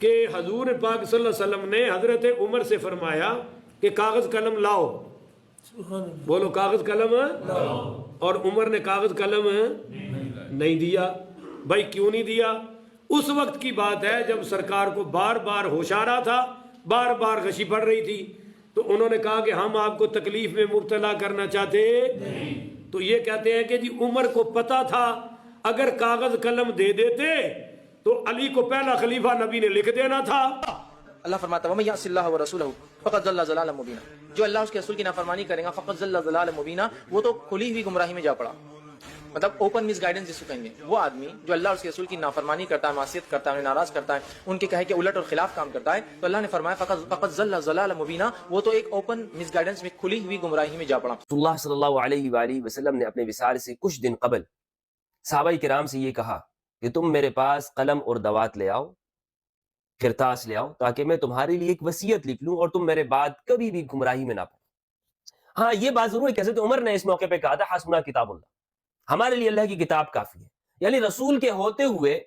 کہ حضور پاک صلی اللہ علیہ وسلم نے حضرت عمر سے فرمایا کہ کاغذ قلم لاؤ، بولو کاغذ قلم لاؤ، اور عمر نے کاغذ قلم نہیں دیا۔ بھائی کیوں نہیں دیا؟ اس وقت کی بات ہے جب سرکار کو بار بار ہوش آ رہا تھا، بار بار غشی پڑ رہی تھی، تو انہوں نے کہا کہ ہم آپ کو تکلیف میں مبتلا کرنا چاہتے نہیں۔ تو یہ کہتے ہیں کہ جی عمر کو پتا تھا اگر کاغذ قلم دے دیتے تو علی کو پہلا خلیفہ نبی نے لکھ دینا تھا۔ اللہ فرماتا ہے وَمَن يَعْصِ اللَّهَ وَرَسُولَهُ فَقَدْ ضَلَّ ضَلَالًا مُبِينًا، جو اللہ اس کے رسول کی نافرمانی کرے گا فقط ضل ضلال مبینہ، وہ تو کھلی ہوئی گمراہی میں جا پڑا، مطلب اوپن مس گائیڈنس جس کو کہیں گے۔ وہ آدمی جو اللہ اور اس کے رسول کی نافرمانی کرتا ہے، معصیت کرتا ہے، انہیں ناراض کرتا ہے، ان کے کہے کے الٹ اور خلاف کام کرتا ہے، تو اللہ نے فرمایا فقط ضل ضلالا مبینہ، وہ تو ایک اوپن مس گائیڈنس میں کھلی ہوئی گمراہی میں جا پڑا۔ رسول اللہ صلی اللہ علیہ وآلہ وسلم نے اپنے وصال سے کچھ دن قبل صحابہ کرام سے یہ کہا کہ تم میرے پاس قلم اور دوات لے آؤ، کرتاس لے آؤ، تاکہ میں تمہارے لیے ایک وصیت لکھ لوں اور تم میرے بعد کبھی بھی گمراہی میں نہ پڑو۔ ہاں یہ بات ضرور ہے کہ حضرت عمر نے اس موقع پہ کہا تھا حسبنا کتاب اللہ، ہمارے لیے اللہ کی کتاب کافی ہے، یعنی رسول کے ہوتے ہوئے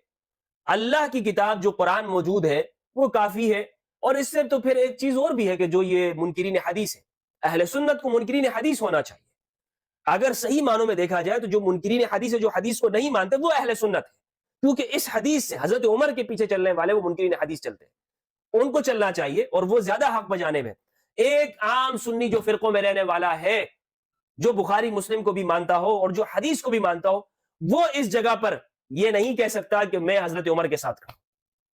اللہ کی کتاب جو قرآن موجود ہے وہ کافی ہے۔ اور اس سے تو پھر ایک چیز اور بھی ہے کہ جو یہ منکرین حدیث ہے، اہل سنت کو منکرین حدیث ہونا چاہیے۔ اگر صحیح معنوں میں دیکھا جائے تو جو منکرین حدیث ہے، جو حدیث کو نہیں مانتے، وہ اہل سنت ہے، کیونکہ اس حدیث سے حضرت عمر کے پیچھے چلنے والے وہ منکرین حدیث چلتے ہیں، ان کو چلنا چاہیے اور وہ زیادہ حق بجانے میں۔ ایک عام سنی جو فرقوں میں رہنے والا ہے، جو بخاری مسلم کو بھی مانتا ہو اور جو حدیث کو بھی مانتا ہو، وہ اس جگہ پر یہ نہیں کہہ سکتا کہ میں حضرت عمر کے ساتھ کھڑا ہوں،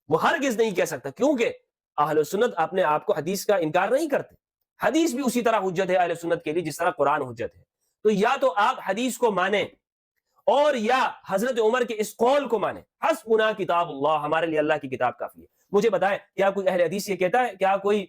وہ ہرگز نہیں کہہ سکتا، کیونکہ اہل سنت اپنے آپ کو حدیث کا انکار نہیں کرتے۔ حدیث بھی اسی طرح حجت ہے اہل سنت کے لیے جس طرح قرآن حجت ہے۔ تو یا تو آپ حدیث کو مانیں اور یا حضرت عمر کے اس قول کو مانیں، حسبنا کتاب اللہ، ہمارے لیے اللہ کی کتاب کافی ہے۔ مجھے بتائیں کیا کوئی اہل حدیث یہ کہتا ہے، کیا کوئی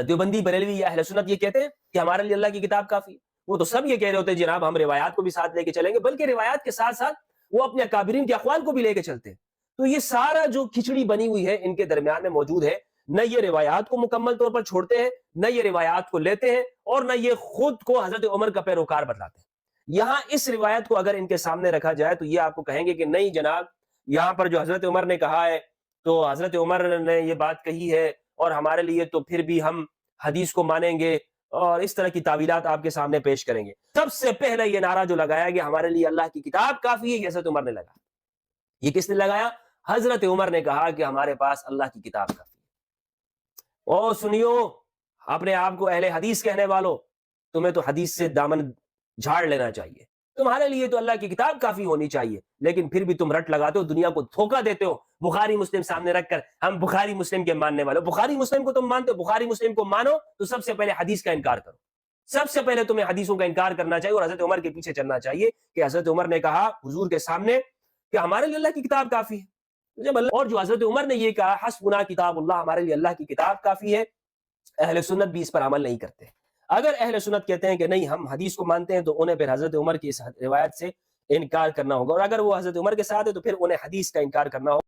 دیوبندی بریلوی یا اہل سنت یہ کہتے ہیں کہ ہمارے لیے اللہ کی کتاب کافی ہے؟ وہ تو سب یہ کہہ رہے ہوتے ہیں جناب ہم روایات کو بھی ساتھ لے کے چلیں گے، بلکہ روایات کے ساتھ ساتھ وہ اپنے اکابرین کے اقوال کو بھی لے کے چلتے ہیں۔ تو یہ سارا جو کھچڑی بنی ہوئی ہے ان کے درمیان میں موجود ہے، نہ یہ روایات کو مکمل طور پر چھوڑتے ہیں، نہ یہ روایات کو لیتے ہیں، اور نہ یہ خود کو حضرت عمر کا پیروکار بتلاتے ہیں۔ یہاں اس روایت کو اگر ان کے سامنے رکھا جائے تو یہ آپ کو کہیں گے کہ نہیں جناب، یہاں پر جو حضرت عمر نے کہا ہے تو حضرت عمر نے یہ بات کہی ہے اور ہمارے لیے تو پھر بھی ہم حدیث کو مانیں گے، اور اس طرح کی تعویلات آپ کے سامنے پیش کریں گے۔ سب سے پہلے یہ نعرہ جو لگایا گیا ہمارے لیے اللہ کی کتاب کافی ہے، یہ حضرت عمر نے لگایا۔ یہ کس نے لگایا؟ حضرت عمر نے کہا کہ ہمارے پاس اللہ کی کتاب کافی ہے۔ اور سنیو، اپنے آپ کو اہل حدیث کہنے والوں، تمہیں تو حدیث سے دامن جھاڑ لینا چاہیے، تمہارے لیے تو اللہ کی کتاب کافی ہونی چاہیے، لیکن پھر بھی تم رٹ لگاتے ہو، دنیا کو دھوکہ دیتے ہو، بخاری مسلم سامنے رکھ کر ہم بخاری مسلم کے ماننے والے۔ بخاری مسلم کو تم مانتے ہو، بخاری مسلم کو مانو تو سب سے پہلے حدیث کا انکار کرو، سب سے پہلے تمہیں حدیثوں کا انکار کرنا چاہیے اور حضرت عمر کے پیچھے چلنا چاہیے کہ حضرت عمر نے کہا حضور کے سامنے کہ ہمارے لیے اللہ کی کتاب کافی ہے۔ جب اللہ، اور جو حضرت عمر نے یہ کہا حسبنا کتاب اللہ، ہمارے لیے اللہ کی کتاب کافی ہے، اہل سنت بھی اس پر عمل نہیں کرتے۔ اگر اہل سنت کہتے ہیں کہ نہیں ہم حدیث کو مانتے ہیں تو انہیں پھر حضرت عمر کی اس روایت سے انکار کرنا ہوگا، اور اگر وہ حضرت عمر کے ساتھ ہے تو پھر انہیں حدیث کا انکار کرنا ہوگا۔